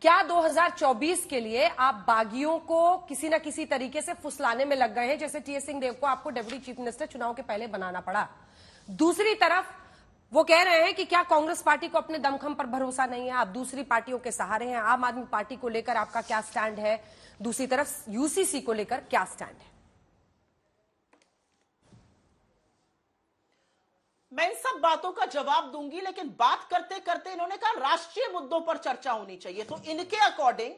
क्या 2024 के लिए आप बागियों को किसी न किसी तरीके से फुसलाने में लग गए हैं, जैसे टीएस सिंहदेव को आपको डेप्यूटी चीफ मिनिस्टर चुनाव के पहले बनाना पड़ा? दूसरी तरफ वो कह रहे हैं कि क्या कांग्रेस पार्टी को अपने दमखम पर भरोसा नहीं है, आप दूसरी पार्टियों के सहारे हैं। आम आदमी पार्टी को लेकर आपका क्या स्टैंड है? दूसरी तरफ यूसीसी को लेकर क्या स्टैंड है? मैं इन सब बातों का जवाब दूंगी, लेकिन बात करते करते इन्होंने कहा राष्ट्रीय मुद्दों पर चर्चा होनी चाहिए। तो इनके अकॉर्डिंग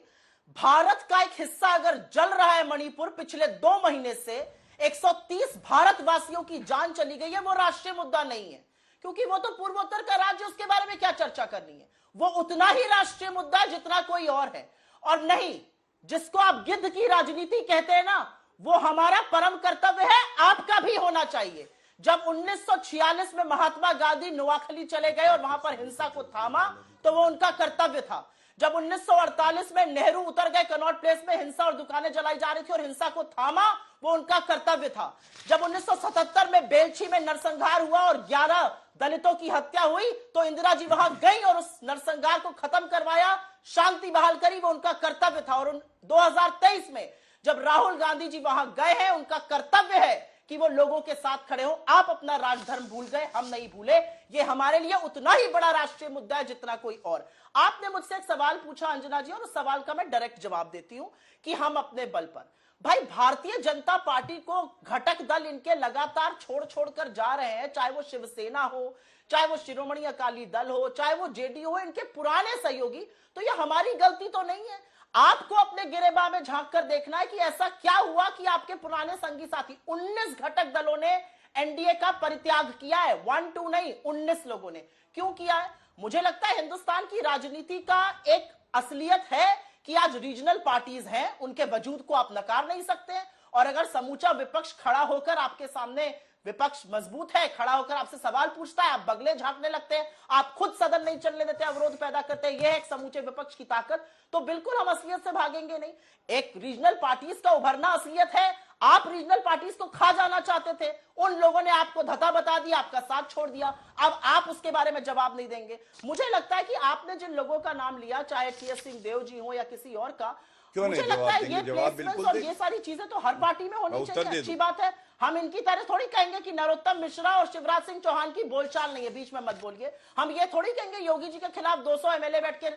भारत का एक हिस्सा अगर जल रहा है मणिपुर, पिछले 2 महीने से 130 भारतवासियों की जान चली गई है, वो राष्ट्रीय मुद्दा नहीं है, क्योंकि वो तो पूर्वोत्तर का राज्य, उसके बारे में क्या चर्चा करनी है। वो उतना ही राष्ट्रीय मुद्दा है जितना कोई और है। और नहीं, जिसको आप गिद्ध की राजनीति कहते हैं ना, वो हमारा परम कर्तव्य है, आपका भी होना चाहिए। जब 1946 में महात्मा गांधी नोआखली चले गए और वहां पर हिंसा को थामा, तो वो उनका कर्तव्य था। जब 1948 में नेहरू उतर गए कनॉट प्लेस में, हिंसा और दुकानें जलाई जा रही थी और हिंसा को थामा, वो उनका कर्तव्य था। जब 1977 में बेलछी में नरसंहार हुआ और 11 दलितों की हत्या हुई, तो इंदिरा जी वहां गई और उस नरसंहार को खत्म करवाया, शांति बहाल करी, वो उनका कर्तव्य था। और 2023 में जब राहुल गांधी जी वहां गए हैं, उनका कर्तव्य है कि वो लोगों के साथ खड़े हो। आप अपना राजधर्म भूल गए, हम नहीं भूले। ये हमारे लिए उतना ही बड़ा राष्ट्रीय मुद्दा है जितना कोई और। आपने मुझसे एक सवाल पूछा अंजना जी, और उस सवाल का मैं डायरेक्ट जवाब देती हूं कि हम अपने बल पर, भाई भारतीय जनता पार्टी को घटक दल इनके लगातार छोड़ छोड़ कर जा रहे हैं, चाहे वो शिवसेना हो, चाहे वो शिरोमणि अकाली दल हो, चाहे वो जेडीयू हो, इनके पुराने सहयोगी। तो ये हमारी गलती तो नहीं है। आपको अपने गिरेबान में झांक कर देखना है कि ऐसा क्या हुआ कि आपके पुराने संगी साथी 19 घटक दलों ने एनडीए का परित्याग किया है। 1-2 नहीं, 19 लोगों ने। क्यों किया है? मुझे लगता है हिंदुस्तान की राजनीति का एक असलियत है कि आज रीजनल पार्टीज हैं, उनके वजूद को आप नकार नहीं सकते। और अगर समूचा विपक्ष खड़ा होकर आपके सामने, विपक्ष मजबूत है, खड़ा होकर आपसे सवाल पूछता है, आप बगले झांकने लगते हैं, आप खुद सदन नहीं चलने देते, अवरोध पैदा करते हैं, यह है एक समूचे विपक्ष की ताकत, तो बिल्कुल हम असलियत से भागेंगे नहीं। एक रीजनल पार्टीज का उभरना असलियत है। आप रीजनल पार्टीज को खा जाना चाहते थे, उन लोगों ने आपको धता बता दिया, आपका साथ छोड़ दिया, अब आप उसके बारे में जवाब नहीं देंगे। मुझे लगता है कि आपने जिन लोगों का नाम लिया, चाहे टीएस सिंहदेव जी हो या किसी और का, मुझे लगता है ये प्लेसमेंट्स और ये सारी चीजें तो हर पार्टी में होनी चाहिए, अच्छी बात है। हम इनकी तरह थोड़ी कहेंगे कि नरोत्तम मिश्रा और शिवराज सिंह चौहान की बोलचाल नहीं है, बीच में मत बोलिए। हम ये थोड़ी कहेंगे योगी जी के खिलाफ 200 एमएलए बैठ के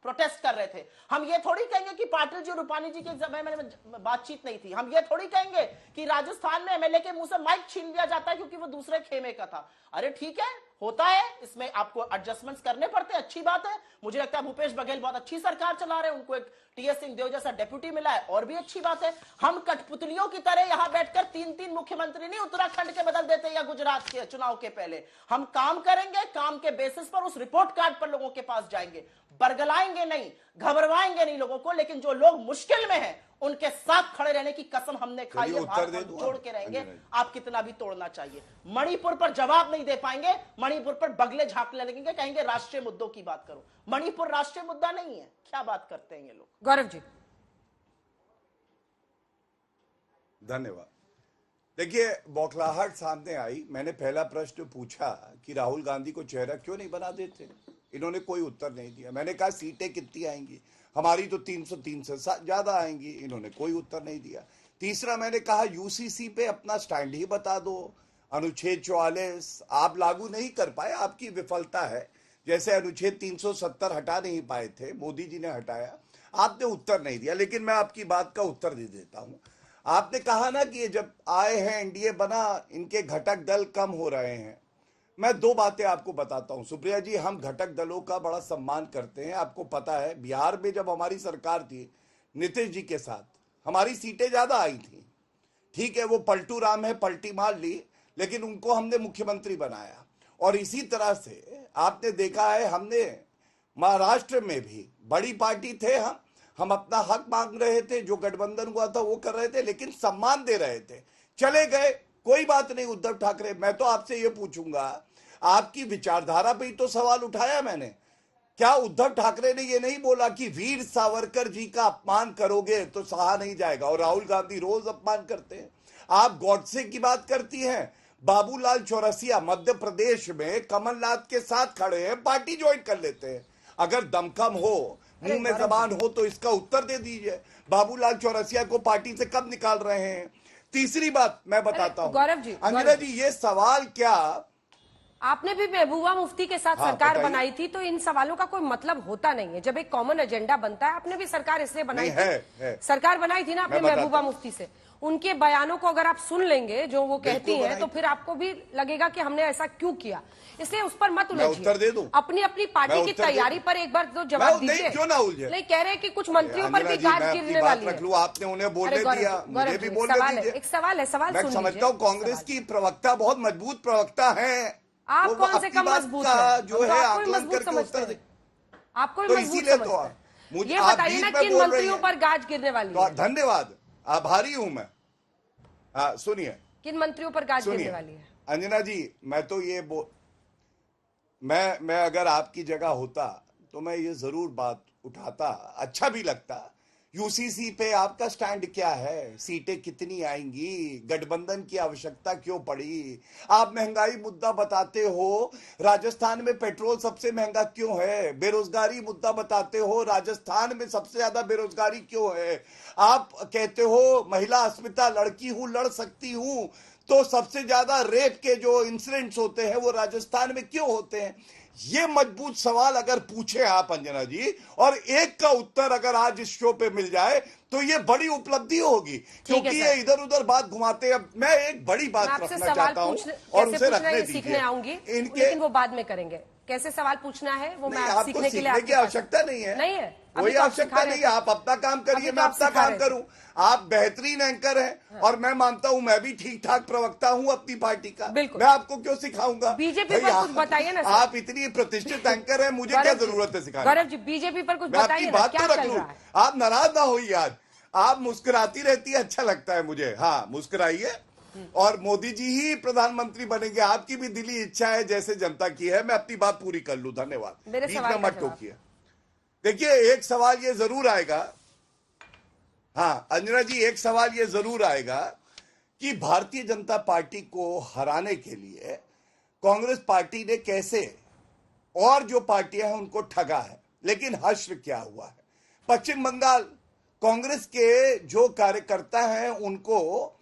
प्रोटेस्ट कर रहे थे। हम ये थोड़ी कहेंगे कि पाटिल जी और रूपानी जी के समय में बातचीत नहीं थी। हम ये थोड़ी कहेंगे कि राजस्थान में एमएलए के मुंह से माइक छीन लिया जाता है क्योंकि वो दूसरे खेमे का था। अरे ठीक है, होता है, इसमें आपको एडजस्टमेंट्स करने पड़ते हैं, अच्छी बात है। मुझे लगता है भूपेश बघेल बहुत अच्छी सरकार चला रहे हैं, उनको एक टीएस सिंहदेव जैसा डेप्यूटी मिला है, और भी अच्छी बात है। हम कठपुतलियों की तरह यहां बैठकर 3-3 मुख्यमंत्री नहीं उत्तराखंड के बदल देते या गुजरात के चुनाव के पहले। हम काम करेंगे, काम के बेसिस पर उस रिपोर्ट कार्ड पर लोगों के पास जाएंगे, बरगलाएंगे नहीं, घबरवाएंगे नहीं लोगों को, लेकिन जो लोग मुश्किल में हैं उनके साथ खड़े रहने की कसम हमने खाई है। भारत हम छोड़ के रहेंगे, आप कितना भी तोड़ना चाहिए। मणिपुर पर जवाब नहीं दे पाएंगे, मणिपुर पर बगले झांकने लगेंगे, कहेंगे राष्ट्रीय मुद्दों की बात करो। मणिपुर राष्ट्रीय मुद्दा नहीं है, क्या बात करते हैं ये लोग। गौरव जी धन्यवाद। देखिए, बौखलाहट सामने आई। मैंने पहला प्रश्न पूछा कि राहुल गांधी को चेहरा क्यों नहीं बना देते, इन्होंने कोई उत्तर नहीं दिया। मैंने कहा सीटें कितनी आएंगी, हमारी तो 303 से ज्यादा आएंगी, इन्होंने कोई उत्तर नहीं दिया। तीसरा मैंने कहा यूसीसी पे अपना स्टैंड ही बता दो, अनुच्छेद 44 आप लागू नहीं कर पाए, आपकी विफलता है। जैसे अनुच्छेद 370 हटा नहीं पाए थे, मोदी जी ने हटाया, आपने उत्तर नहीं दिया। लेकिन मैं आपकी बात का उत्तर दे देता हूं। आपने कहा ना कि जब आए हैं एनडीए बना, इनके घटक दल कम हो रहे हैं। मैं 2 बातें आपको बताता हूं सुप्रिया जी। हम घटक दलों का बड़ा सम्मान करते हैं। आपको पता है बिहार में जब हमारी सरकार थी नीतीश जी के साथ, हमारी सीटें ज्यादा आई थी। ठीक है, वो पलटू राम है, पलटी मार ली, लेकिन उनको हमने मुख्यमंत्री बनाया। और इसी तरह से आपने देखा है, हमने महाराष्ट्र में भी बड़ी पार्टी थे, हम अपना हक मांग रहे थे, जो गठबंधन हुआ था वो कर रहे थे, लेकिन सम्मान दे रहे थे। चले गए, कोई बात नहीं। उद्धव ठाकरे, मैं तो आपसे ये पूछूंगा, आपकी विचारधारा पे ही तो सवाल उठाया मैंने। क्या उद्धव ठाकरे ने ये नहीं बोला कि वीर सावरकर जी का अपमान करोगे तो सहा नहीं जाएगा? और राहुल गांधी रोज अपमान करते हैं। आप गॉडसे की बात करती हैं, बाबूलाल चौरसिया मध्य प्रदेश में कमलनाथ के साथ खड़े हैं, पार्टी ज्वाइन कर लेते हैं। अगर दमखम हो, मुंह में जबान हो, तो इसका उत्तर दे दीजिए। बाबूलाल चौरसिया को पार्टी से कब निकाल रहे हैं? तीसरी बात मैं बताता हूं गौरव जी, अंजना जी, ये सवाल क्या आपने भी महबूबा मुफ्ती के साथ हाँ, सरकार बताइए। बनाई थी, तो इन सवालों का कोई मतलब होता नहीं है। जब एक कॉमन एजेंडा बनता है, आपने भी सरकार इसलिए बनाई नहीं, थी, है। सरकार बनाई थी ना आपने मैं बताता महबूबा हूं। मुफ्ती से। उनके बयानों को अगर आप सुन लेंगे जो वो कहती बिल्कुल हैं, तो फिर आपको भी लगेगा कि हमने ऐसा क्यों किया। इसलिए उस पर मत मैं उत्तर दे दूं? उलझिए, अपनी अपनी पार्टी मैं की उत्तर दे तैयारी दूं? पर एक बार तो जवाब नहीं, दीजिए। क्यों ना उलझे? नहीं, कह रहे हैं कि कुछ मंत्रियों पर भी अंजना जी, गाज मैं अपनी गिरने बात वाली रख है। लूं, आपने उन्हें बोलने अरे गौरव दिया, जी, गौरव मुझे भी जी, बोलने सवाल है, दीजिए। एक सवाल है, सवाल मैं सुन समझता लीजिए। हूं कांग्रेस की प्रवक्ता बहुत मजबूत प्रवक्ता है, आप वो कौन से अपनी कम बात मजबूत का हैं? जो हम तो है आपको भी आकलन मजबूत करके समझते उत्तर हैं। दे। आपको भी तो मजबूत इसीलिए समझते तो हैं। मुझे ये आप बताइए बीच ना में किन बोल रही मंत्रियों हैं। पर गाज गिरने वाली तो है? धन्यवाद, आभारी हूं मैं। सुनिए किन मंत्रियों पर गाज गिरने सुनिए वाली है? अंजना जी, मैं तो ये मैं अगर आपकी जगह होता तो मैं ये जरूर बात उठाता, अच्छा भी लगता। यूसीसी पे आपका स्टैंड क्या है? सीटें कितनी आएंगी? गठबंधन की आवश्यकता क्यों पड़ी? आप महंगाई मुद्दा बताते हो, राजस्थान में पेट्रोल सबसे महंगा क्यों है? बेरोजगारी मुद्दा बताते हो, राजस्थान में सबसे ज्यादा बेरोजगारी क्यों है? आप कहते हो महिला अस्मिता, लड़की हूं लड़ सकती हूं, तो सबसे ज्यादा रेप के जो इंसिडेंट्स होते हैं वो राजस्थान में क्यों होते हैं? ये मजबूत सवाल अगर पूछे आप अंजना जी, और एक का उत्तर अगर आज इस शो पे मिल जाए, तो ये बड़ी उपलब्धि होगी। क्योंकि ये इधर उधर बात घुमाते हैं। अब मैं एक बड़ी बात मैं आपसे रखना सवाल चाहता हूं और उसे रखने सीखने दीजिए। आऊंगी, इनके लेकिन वो बाद में करेंगे। कैसे सवाल पूछना है वो मैं नहीं, आप आपको सीखने के लिए सीखने की आपके पास- आवश्यकता नहीं है। नहीं है, अभी कोई तो आप आवश्यकता सिखा रहे नहीं थे। है। आप अपना काम करिए, अभी तो मैं आप अपना सिखा काम रहे थे। करूं। आप बेहतरीन एंकर हैं और मैं मानता हूं मैं भी ठीक ठाक प्रवक्ता हूं अपनी पार्टी का। बिल्कुल। मैं आपको क्यों सिखाऊंगा? बीजेपी भाई, पर कुछ बताइए ना सर। आप इतनी प्रतिष्ठित एंकर हैं, मुझे क्या गौरव जी, जरूरत है सिखाने? गौरव जी, बीजेपी पर कुछ मैं आपकी बताइए ना, बात क्या तो रख चल लूं। रहा है? आप नाराज ना होइए, आज आप मुस्कुराती रहती है, अच्छा लगता है मुझे। हाँ, मुस्कुराइए। और मोदी जी ही प्रधानमंत्री बनेंगे, आपकी भी दिली इच्छा है जैसे जनता की है। मैं अपनी बात पूरी कर लूं, धन्यवाद। मेरे बीच सवाल में का मत जवाब। टोकिए। देखिए, एक सवाल ये जरूर आएगा, हाँ अंजना जी, एक सवाल ये जरूर आएगा कि भारतीय जनता पार्टी को हराने के लिए कांग्रेस पार्टी ने कैसे और जो पार्टियां हैं उनको ठगा है। लेकिन हश्र क्या हुआ है? पश्चिम बंगाल कांग्रेस के जो कार्यकर्ता हैं उनको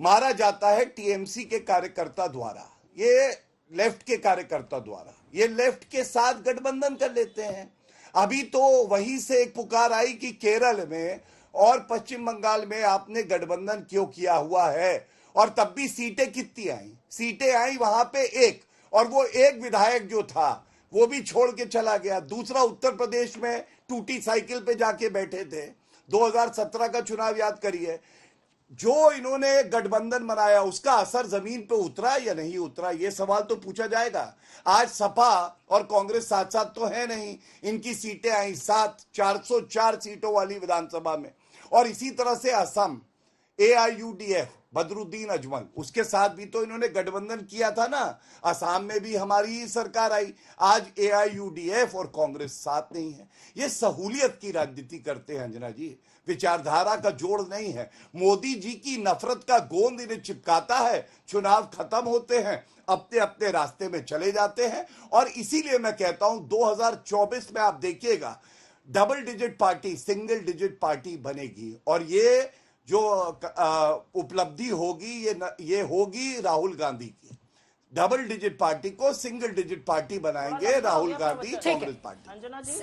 मारा जाता है टीएमसी के कार्यकर्ता द्वारा, ये लेफ्ट के कार्यकर्ता द्वारा। ये लेफ्ट के साथ गठबंधन कर लेते हैं। अभी तो वहीं से एक पुकार आई कि केरल में और पश्चिम बंगाल में आपने गठबंधन क्यों किया हुआ है? और तब भी सीटें कितनी आई? सीटें आई वहां पे एक, और वो एक विधायक जो था वो भी छोड़ के चला गया। दूसरा, उत्तर प्रदेश में टूटी साइकिल पे जाके बैठे थे। 2017 का चुनाव याद करिए। जो इन्होंने गठबंधन बनाया उसका असर जमीन पे उतरा या नहीं उतरा, ये सवाल तो पूछा जाएगा। आज सपा और कांग्रेस साथ साथ तो है नहीं। इनकी सीटें आई 7, 404 सीटों वाली विधानसभा में। और इसी तरह से असम, AIUDF, बदरुद्दीन अजमल, उसके साथ भी तो इन्होंने गठबंधन किया था ना। असम में भी हमारी ही सरकार आई। आज AIUDF और कांग्रेस साथ नहीं है। ये सहूलियत की राजनीति करते हैं अंजना जी, विचारधारा का जोड़ नहीं है। मोदी जी की नफरत का गोंद इन्हें चिपकाता है। चुनाव खत्म होते हैं, अपने अपने रास्ते में चले जाते हैं। और इसीलिए मैं कहता हूं 2024 में आप देखिएगा double digit party, single digit party बनेगी। और ये जो उपलब्धि होगी ये होगी राहुल गांधी की। डबल डिजिट पार्टी को सिंगल डिजिट पार्टी बनाएंगे राहुल गांधी, कांग्रेस पार्टी। अंजना जी